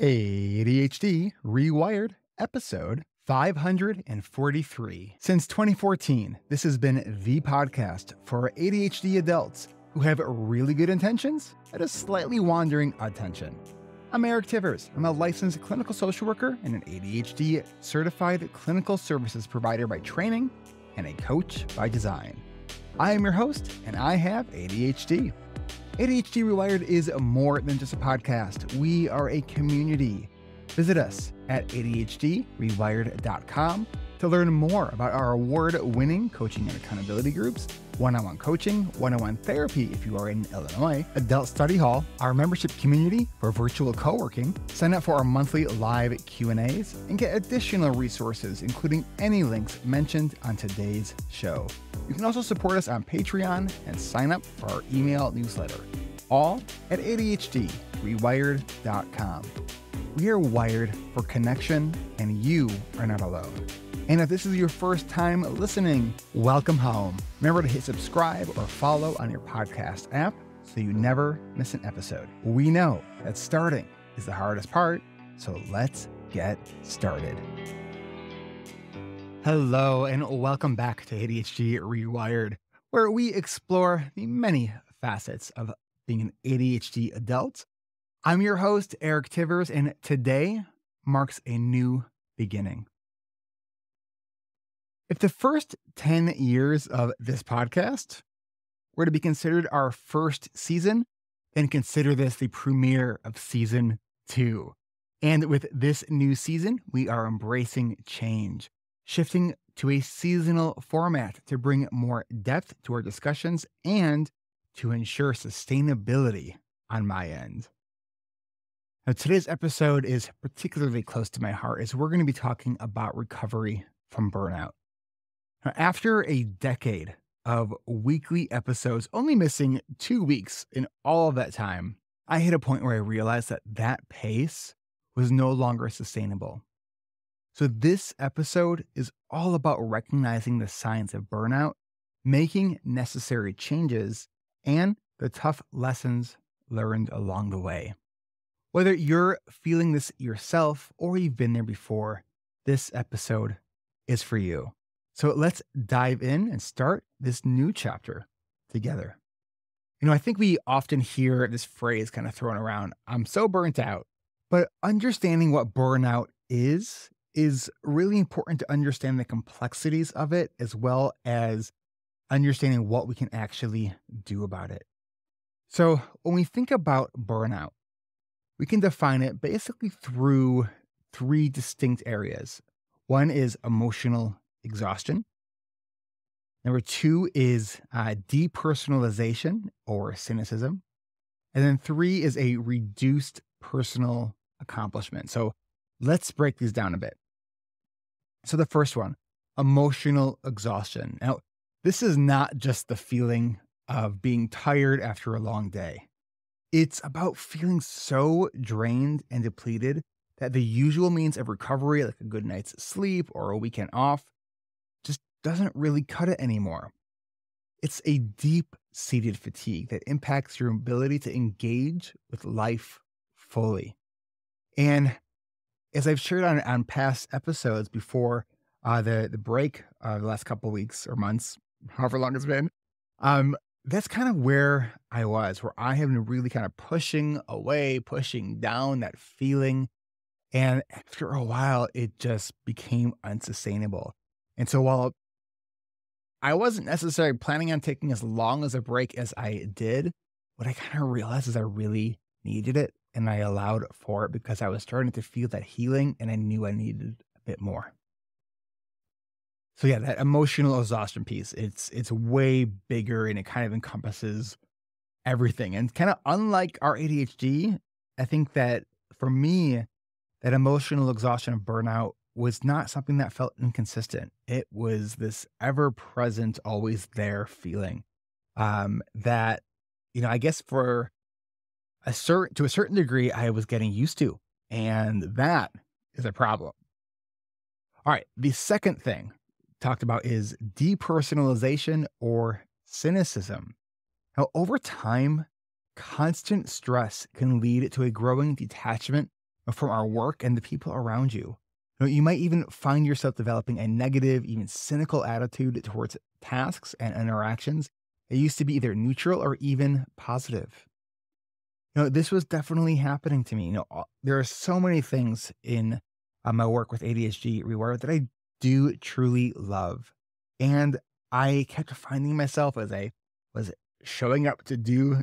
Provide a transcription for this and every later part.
ADHD reWired, episode 543. Since 2014, this has been the podcast for ADHD adults who have really good intentions and a slightly wandering attention. I'm Eric Tivers. I'm a licensed clinical social worker and an ADHD certified clinical services provider by training and a coach by design. I am your host, and I have ADHD. ADHD Rewired is more than just a podcast. We are a community. Visit us at ADHDrewired.com to learn more about our award-winning coaching and accountability groups, one-on-one coaching, one-on-one therapy if you are in Illinois, adult study hall, our membership community for virtual co-working, sign up for our monthly live Q&As, and get additional resources, including any links mentioned on today's show. You can also support us on Patreon and sign up for our email newsletter, all at ADHDrewired.com. We are wired for connection, and you are not alone. And if this is your first time listening, welcome home. Remember to hit subscribe or follow on your podcast app so you never miss an episode. We know that starting is the hardest part, so let's get started. Hello, and welcome back to ADHD Rewired, where we explore the many facets of being an ADHD adult. I'm your host, Eric Tivers, and today marks a new beginning. If the first 10 years of this podcast were to be considered our first season, then consider this the premiere of season 2. And with this new season, we are embracing change, shifting to a seasonal format to bring more depth to our discussions and to ensure sustainability on my end. Now, today's episode is particularly close to my heart as we're going to be talking about recovery from burnout. Now, after a decade of weekly episodes, only missing 2 weeks in all of that time, I hit a point where I realized that pace was no longer sustainable. So this episode is all about recognizing the signs of burnout, making necessary changes, and the tough lessons learned along the way. Whether you're feeling this yourself or you've been there before, this episode is for you. So let's dive in and start this new chapter together. I think we often hear this phrase kind of thrown around, I'm so burnt out. But understanding what burnout is really important to understand the complexities of it, as well as understanding what we can actually do about it. So when we think about burnout, we can define it basically through 3 distinct areas. One is emotional exhaustion. Number 2 is depersonalization or cynicism. And then 3 is a reduced personal accomplishment. So let's break these down a bit. So the first one, emotional exhaustion. Now, this is not just the feeling of being tired after a long day. It's about feeling so drained and depleted that the usual means of recovery, like a good night's sleep or a weekend off, just doesn't really cut it anymore. It's a deep-seated fatigue that impacts your ability to engage with life fully. And as I've shared on past episodes before the break the last couple of weeks or months, however long it's been, that's kind of where I was, where I have been really kind of pushing away, pushing down that feeling. And after a while, it just became unsustainable. And so while I wasn't necessarily planning on taking as long as a break as I did, what I kind of realized is I really needed it. And I allowed for it because I was starting to feel that healing and I knew I needed a bit more. So yeah, that emotional exhaustion piece, it's way bigger and it kind of encompasses everything. And kind of unlike our ADHD, I think that for me, that emotional exhaustion of burnout was not something that felt inconsistent. It was this ever-present, always there feeling that, I guess to a certain degree, I was getting used to. And that is a problem. All right, the second thing talked about is depersonalization or cynicism. Now, over time, constant stress can lead to a growing detachment from our work and the people around you. You might even find yourself developing a negative, even cynical attitude towards tasks and interactions. It used to be either neutral or even positive. This was definitely happening to me. There are so many things in my work with ADHD rewired that I do truly love. And I kept finding myself as I was showing up to do,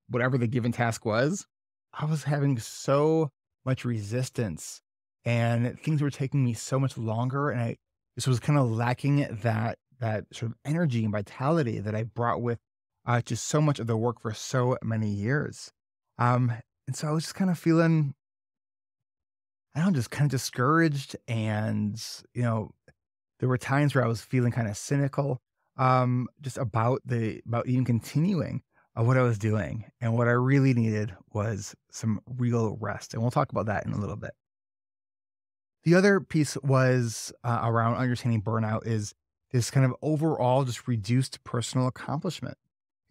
whatever the given task was, I was having so much resistance and things were taking me so much longer. And I just was kind of lacking that sort of energy and vitality that I brought with just so much of the work for so many years. Um, and so I was just kind of feeling, I don't know, just kind of discouraged. And, there were times where I was feeling kind of cynical, just about even continuing what I was doing. And what I really needed was some real rest. And we'll talk about that in a little bit. The other piece was around understanding burnout is this kind of overall just reduced personal accomplishment.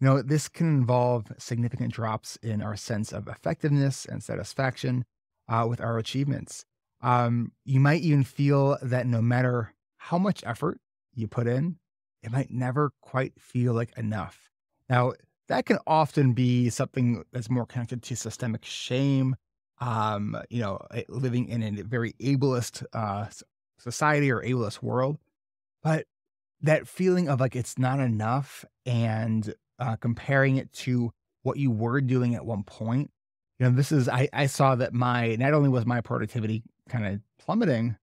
This can involve significant drops in our sense of effectiveness and satisfaction with our achievements. You might even feel that no matter how much effort you put in, it might never quite feel like enough. Now, that can often be something that's more connected to systemic shame, living in a very ableist society or ableist world. But that feeling of like it's not enough and comparing it to what you were doing at one point. I saw that not only was my productivity kind of plummeting,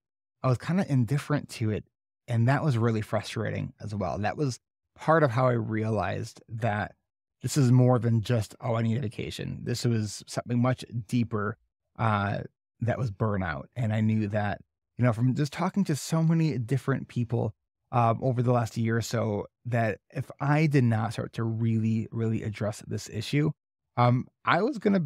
I was kind of indifferent to it. And that was really frustrating as well. That was part of how I realized that this is more than just, oh, I need a vacation. This was something much deeper uh, that was burnout. And I knew that, from just talking to so many different people over the last year or so, that if I did not start to really, really address this issue, um, I was gonna,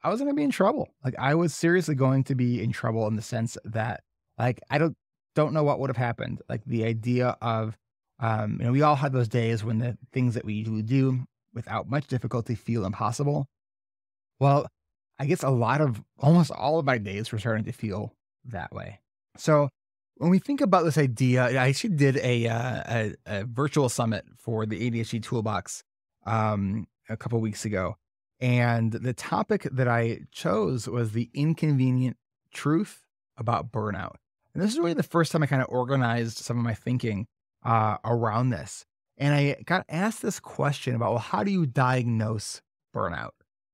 I was gonna be in trouble. Like I was seriously going to be in trouble in the sense that, like, I don't know what would have happened. Like the idea of, we all had those days when the things that we usually do without much difficulty feel impossible. Well, I guess almost all of my days were starting to feel that way. So when we think about this idea, I actually did a virtual summit for the ADHD Toolbox a couple weeks ago, and the topic that I chose was the inconvenient truth about burnout. And this is really the first time I kind of organized some of my thinking around this. And I got asked this question about, well, how do you diagnose burnout?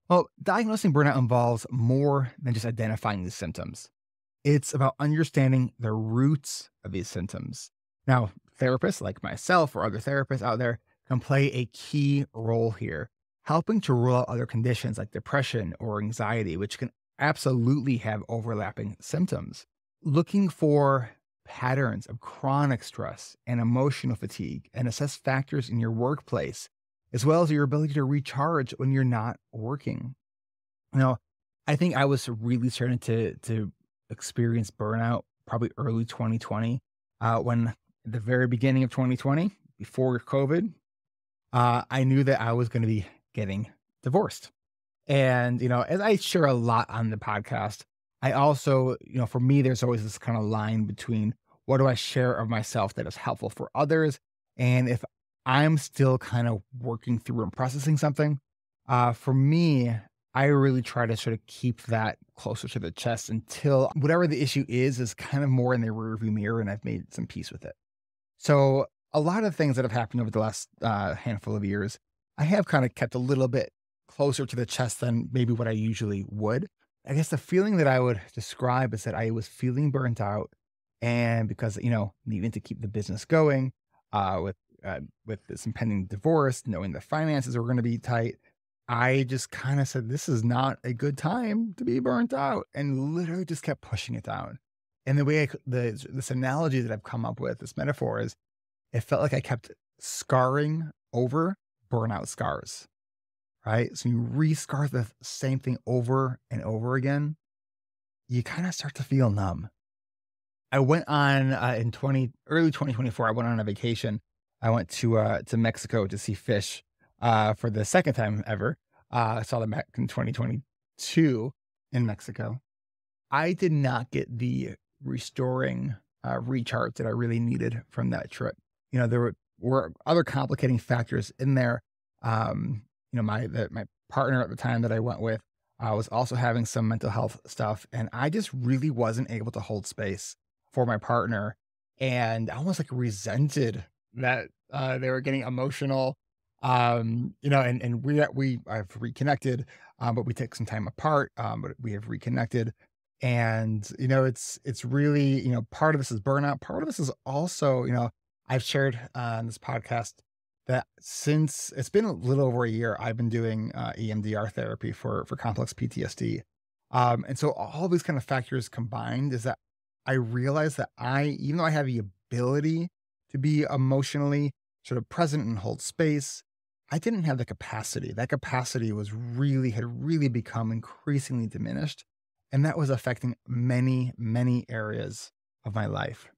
Well, diagnosing burnout involves more than just identifying the symptoms. It's about understanding the roots of these symptoms. Now, therapists like myself or other therapists out there can play a key role here, helping to rule out other conditions like depression or anxiety, which can absolutely have overlapping symptoms. Looking for patterns of chronic stress and emotional fatigue and assess factors in your workplace, as well as your ability to recharge when you're not working. You know, I think I was really starting to experience burnout probably early 2020, when at the very beginning of 2020, before COVID, I knew that I was going to be getting divorced. And, as I share a lot on the podcast, I also, for me, there's always this kind of line between what do I share of myself that is helpful for others. And if I'm still kind of working through and processing something, for me, I really try to sort of keep that closer to the chest until whatever the issue is kind of more in the rearview mirror and I've made some peace with it. So a lot of things that have happened over the last handful of years, I have kind of kept a little bit closer to the chest than maybe what I usually would. I guess the feeling that I would describe is that I was feeling burnt out, and because needing to keep the business going, with this impending divorce, knowing the finances were going to be tight, I just kind of said, "This is not a good time to be burnt out," and literally just kept pushing it down. And the way this analogy that I've come up with, this metaphor is, it felt like I kept scarring over burnout scars, right? So you rescar the same thing over and over again, you kind of start to feel numb. I went on in 2024. I went on a vacation. I went to Mexico to see fish for the second time ever. I saw them back in 2022 in Mexico. I did not get the restoring recharge that I really needed from that trip. There were other complicating factors in there. My partner at the time that I went with was also having some mental health stuff, and I just really wasn't able to hold space for my partner, and I almost like resented that they were getting emotional. And we I've reconnected, but we took some time apart, but we have reconnected. And, it's really, part of this is burnout. Part of this is also, I've shared on this podcast that since it's been a little over a year, I've been doing EMDR therapy for complex PTSD. And so all these kind of factors combined is that I realized that even though I have the ability to be emotionally sort of present and hold space, I didn't have the capacity. That capacity had really become increasingly diminished. And that was affecting many, many areas of my life.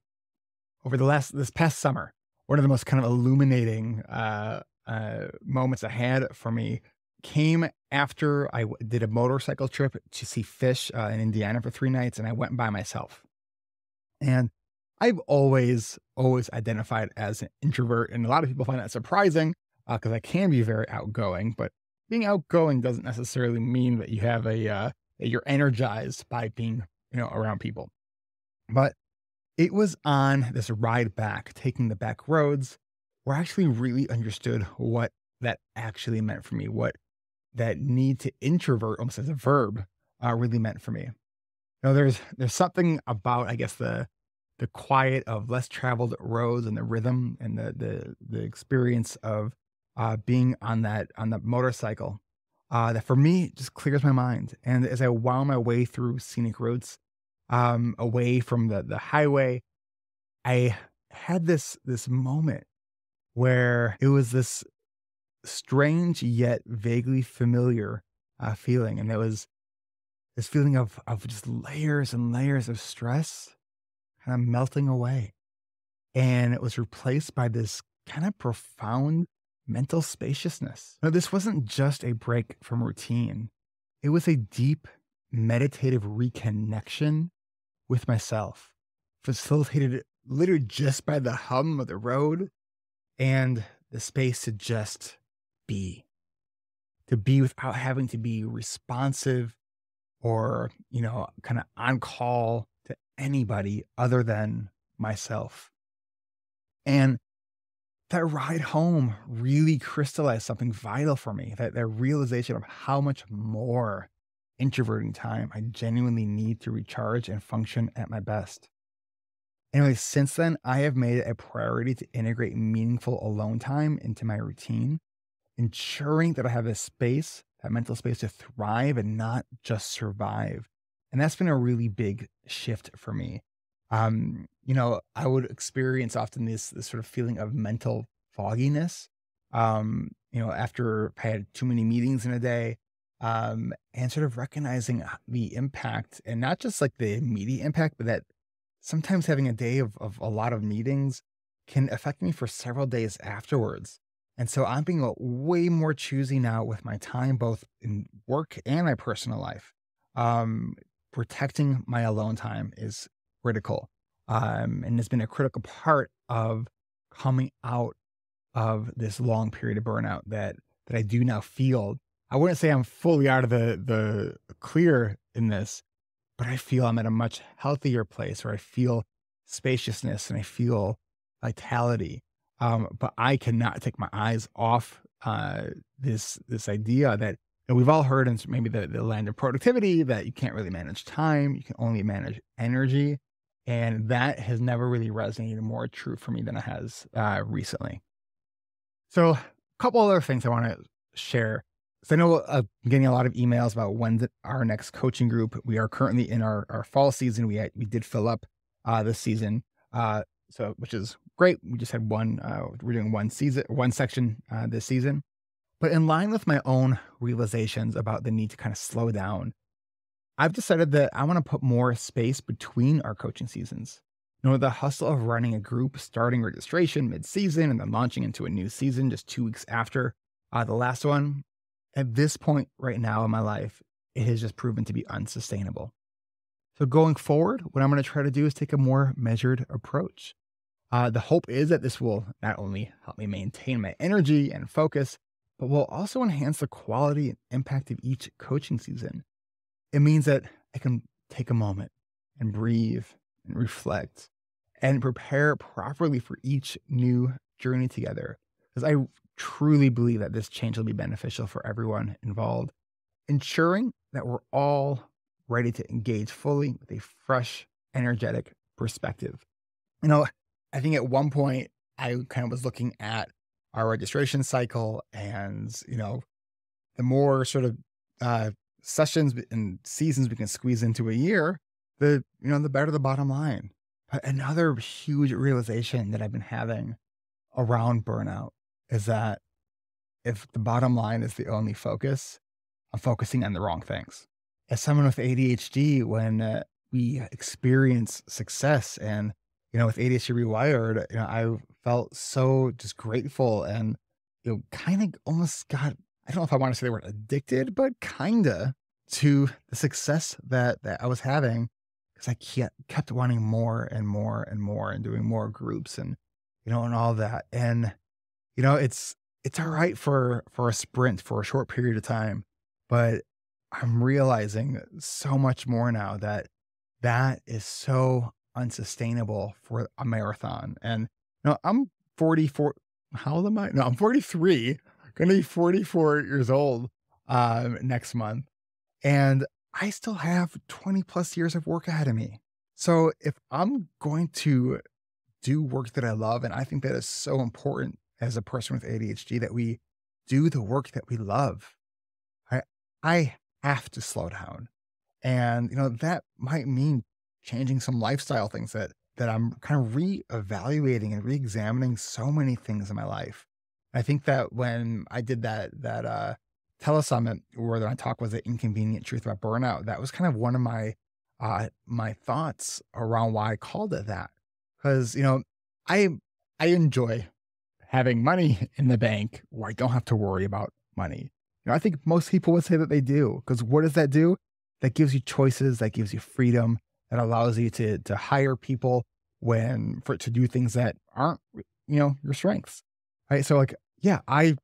Over this past summer, one of the most kind of illuminating moments I had for me came after I did a motorcycle trip to see fish in Indiana for 3 nights, and I went by myself. And I've always identified as an introvert, and a lot of people find that surprising because I can be very outgoing. But being outgoing doesn't necessarily mean that you have that you're energized by being around people. But it was on this ride back, taking the back roads, where I actually really understood what that actually meant for me, what that need to introvert, almost as a verb, really meant for me. There's something about, I guess, the quiet of less traveled roads and the rhythm and the experience of being on the motorcycle that for me just clears my mind. And as I wound my way through scenic roads, away from the highway, I had this moment where it was this strange yet vaguely familiar feeling, and it was this feeling of just layers and layers of stress kind of melting away. And it was replaced by this kind of profound mental spaciousness. Now, this wasn't just a break from routine, it was a deep meditative reconnection with myself, facilitated literally just by the hum of the road and the space to just be, to be without having to be responsive or, kind of on call to anybody other than myself. And that ride home really crystallized something vital for me, that realization of how much more introverting time I genuinely need to recharge and function at my best. Anyway, since then, I have made it a priority to integrate meaningful alone time into my routine, ensuring that I have this space, that mental space to thrive and not just survive. And that's been a really big shift for me. I would experience often this sort of feeling of mental fogginess, after I had too many meetings in a day, and sort of recognizing the impact and not just like the immediate impact, but that sometimes having a day of a lot of meetings can affect me for several days afterwards. And so I'm being way more choosy now with my time, both in work and my personal life. Protecting my alone time is critical. And it's been a critical part of coming out of this long period of burnout that I do now feel. I wouldn't say I'm fully out of the clear in this, but I feel I'm at a much healthier place where I feel spaciousness and I feel vitality. But I cannot take my eyes off this idea that we've all heard in maybe the land of productivity that you can't really manage time, you can only manage energy. And that has never really resonated more true for me than it has recently. So, a couple other things I want to share. So I know I'm getting a lot of emails about our next coaching group. We are currently in our fall season. We did fill up this season, so which is great. We just had one. We're doing one section this season. But in line with my own realizations about the need to kind of slow down, I've decided that I want to put more space between our coaching seasons. The hustle of running a group, starting registration mid-season, and then launching into a new season just 2 weeks after the last one. At this point right now in my life, it has just proven to be unsustainable. So going forward, what I'm going to try to do is take a more measured approach. The hope is that this will not only help me maintain my energy and focus, but will also enhance the quality and impact of each coaching season. It means that I can take a moment and breathe and reflect and prepare properly for each new journey together. Because I truly believe that this change will be beneficial for everyone involved, ensuring that we're all ready to engage fully with a fresh, energetic perspective. You know, I think at one point I kind of was looking at our registration cycle and, the more sort of uh, sessions and seasons we can squeeze into a year, the better the bottom line. But another huge realization that I've been having around burnout is that if the bottom line is the only focus, I'm focusing on the wrong things. As someone with ADHD, when we experience success and, with ADHD rewired, I felt so just grateful and, kind of almost got, I don't know if I want to say the word addicted, but kinda to the success that I was having because I kept wanting more and more and more and doing more groups and, and all that. And, it's all right for a sprint for a short period of time, but I'm realizing so much more now that that is so unsustainable for a marathon. And I'm 44. How old am I? No, I'm 43. Going to be 44 years old next month, and I still have 20 plus years of work ahead of me. So if I'm going to do work that I love, and I think that is so important as a person with ADHD that we do the work that we love. I I have to slow down. And that might mean changing some lifestyle things that I'm kind of reevaluating and reexamining so many things in my life. I think that when I did that telesummit where my talk was the inconvenient truth about burnout, that was kind of one of my thoughts around why I called it that. Because I I enjoy having money in the bank where I don't have to worry about money. I think most people would say that they do, because what does that do? That gives you choices, that gives you freedom, that allows you to hire people to do things that aren't, your strengths. Right. So like, yeah, I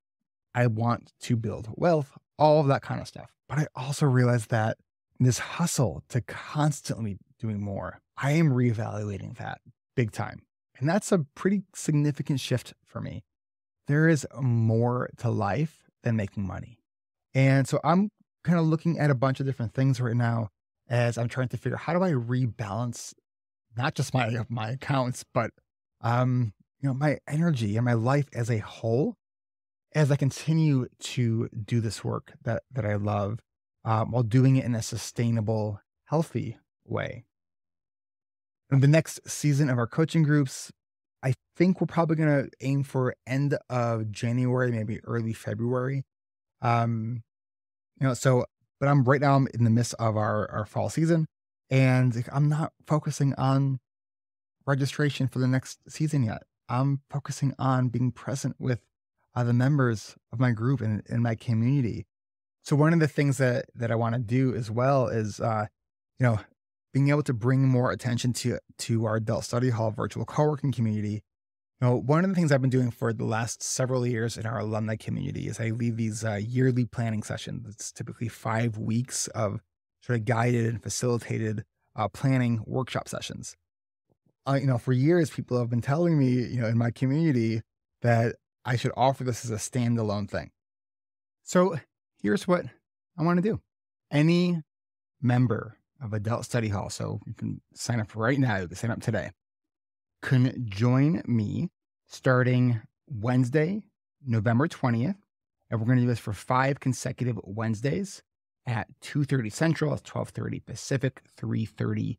want to build wealth, all of that kind of stuff. But I also realize that this hustle to constantly doing more, I am reevaluating that big time. And that's a pretty significant shift for me. There is more to life than making money. And so I'm kind of looking at a bunch of different things right now as I'm trying to figure out how do I rebalance not just my accounts, but my energy and my life as a whole as I continue to do this work that I love, while doing it in a sustainable, healthy way. In the next season of our coaching groups, I think we're probably going to aim for end of January, maybe early February. Um, so, but I'm right now I'm in the midst of our fall season, and like, I'm not focusing on registration for the next season yet. I'm focusing on being present with the members of my group and my community. So one of the things that I want to do as well is, you know, being able to bring more attention to our adult study hall virtual co-working community. One of the things I've been doing for the last several years in our alumni community is I lead these yearly planning sessions. It's typically 5 weeks of sort of guided and facilitated planning workshop sessions. For years, people have been telling me, in my community that I should offer this as a standalone thing. So here's what I want to do. Any member of Adult Study Hall, so you can sign up right now, you can sign up today, can join me starting Wednesday, November 20th. And we're going to do this for 5 consecutive Wednesdays at 2:30 Central, that's 12:30 Pacific, 3:30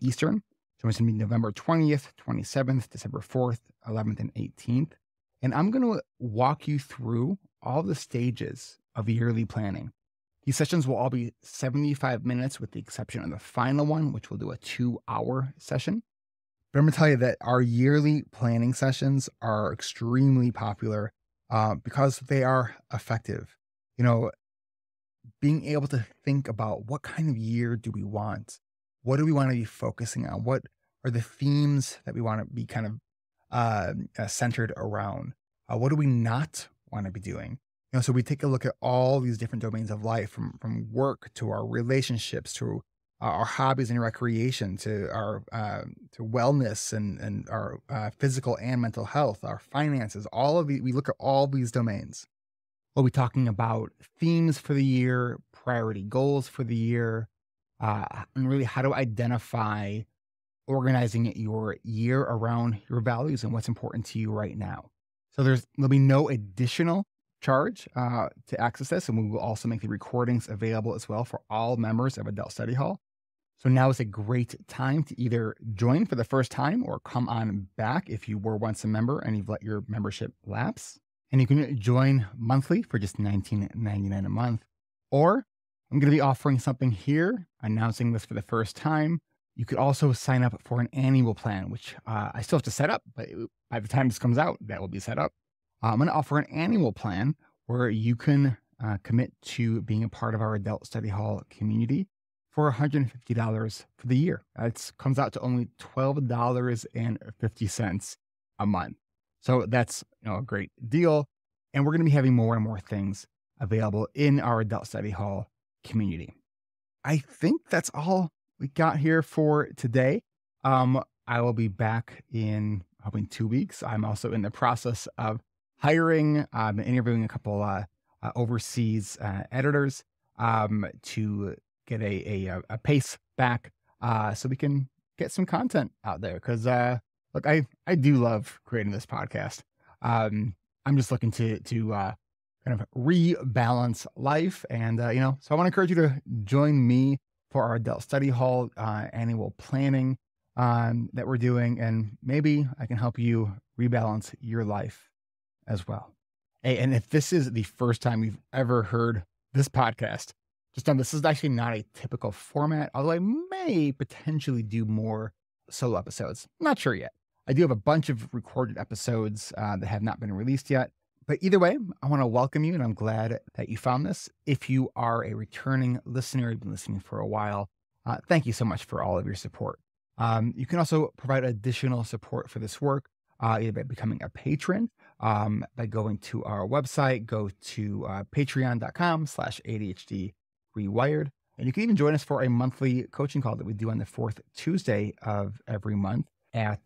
Eastern. So it's going to be November 20th, 27th, December 4th, 11th, and 18th. And I'm going to walk you through all the stages of yearly planning. These sessions will all be 75 minutes with the exception of the final one, which we'll do a 2-hour session. But I'm going to tell you that our yearly planning sessions are extremely popular because they are effective. Being able to think about what kind of year do we want? what do we want to be focusing on? What are the themes that we want to be kind of centered around? What do we not want to be doing? So we take a look at all these different domains of life, from work to our relationships to our hobbies and recreation to our to wellness and our physical and mental health, our finances. All of we look at all these domains. We'll be talking about themes for the year, priority goals for the year, and really how to identify organizing your year around your values and what's important to you right now. So there'll be no additional charge to access this, and we will also make the recordings available as well for all members of Adult Study Hall. So now is a great time to either join for the first time or come on back if you were once a member and you've let your membership lapse. And you can join monthly for just $19.99 a month. Or I'm going to be offering something here, announcing this for the first time. You could also sign up for an annual plan, which I still have to set up, but by the time this comes out, that will be set up. I'm going to offer an annual plan where you can commit to being a part of our Adult Study Hall community for $150 for the year. It comes out to only $12.50 a month. So that's a great deal. And we're going to be having more and more things available in our Adult Study Hall community. I think that's all we got here for today. I will be back in 2 weeks. I'm also in the process of hiring, interviewing a couple overseas editors to get a pace back so we can get some content out there. Because look, I do love creating this podcast. I'm just looking to kind of rebalance life, and so I want to encourage you to join me for our Adult Study Hall annual planning that we're doing, and maybe I can help you rebalance your life as well. Hey, and if this is the first time you've ever heard this podcast, just know this is actually not a typical format, although I may potentially do more solo episodes. I'm not sure yet. I do have a bunch of recorded episodes that have not been released yet. But either way, I want to welcome you, and I'm glad that you found this. If you are a returning listener, you've been listening for a while, thank you so much for all of your support. You can also provide additional support for this work, either by becoming a patron, by going to our website, go to patreon.com/ADHD rewired. And you can even join us for a monthly coaching call that we do on the fourth Tuesday of every month at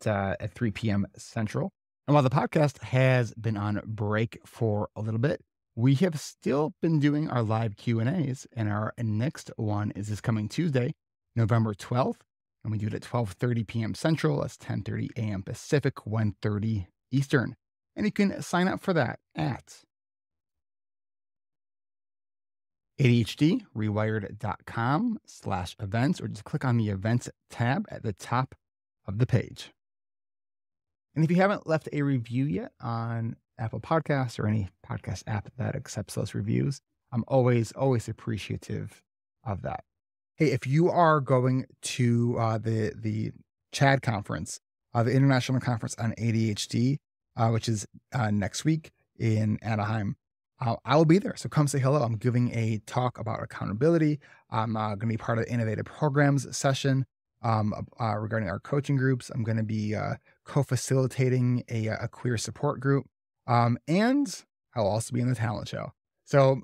3 p.m. Central. And while the podcast has been on break for a little bit, we have still been doing our live Q&As, and our next one is this coming Tuesday, November 12th, and we do it at 12:30 p.m. Central. That's 10:30 a.m. Pacific, 1:30 Eastern. And you can sign up for that at ADHDrewired.com/events, or just click on the events tab at the top of the page. And if you haven't left a review yet on Apple Podcasts or any podcast app that accepts those reviews, I'm always appreciative of that. Hey, if you are going to the CHAD conference, the International Conference on ADHD, which is next week in Anaheim, I will be there. So come say hello. I'm giving a talk about accountability. I'm going to be part of the Innovative Programs session regarding our coaching groups. I'm going to be co-facilitating a queer support group. And I'll also be in the talent show. So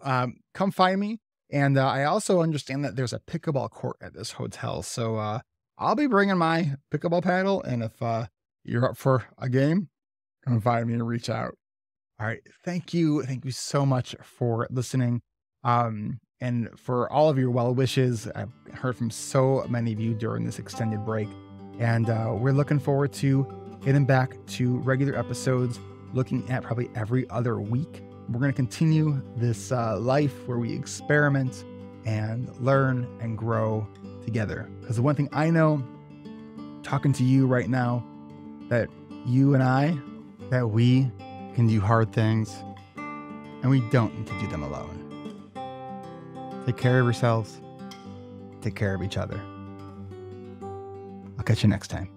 come find me. And I also understand that there's a pickleball court at this hotel. So I'll be bringing my pickleball paddle. And if you're up for a game, come find me and reach out. All right. Thank you. Thank you so much for listening. And for all of your well wishes. I've heard from so many of you during this extended break. And we're looking forward to getting back to regular episodes, looking at probably every other week. We're going to continue this life where we experiment and learn and grow together. Because the one thing I know, talking to you right now, that you and I, that we can do hard things, and we don't need to do them alone. Take care of yourselves. Take care of each other. I'll catch you next time.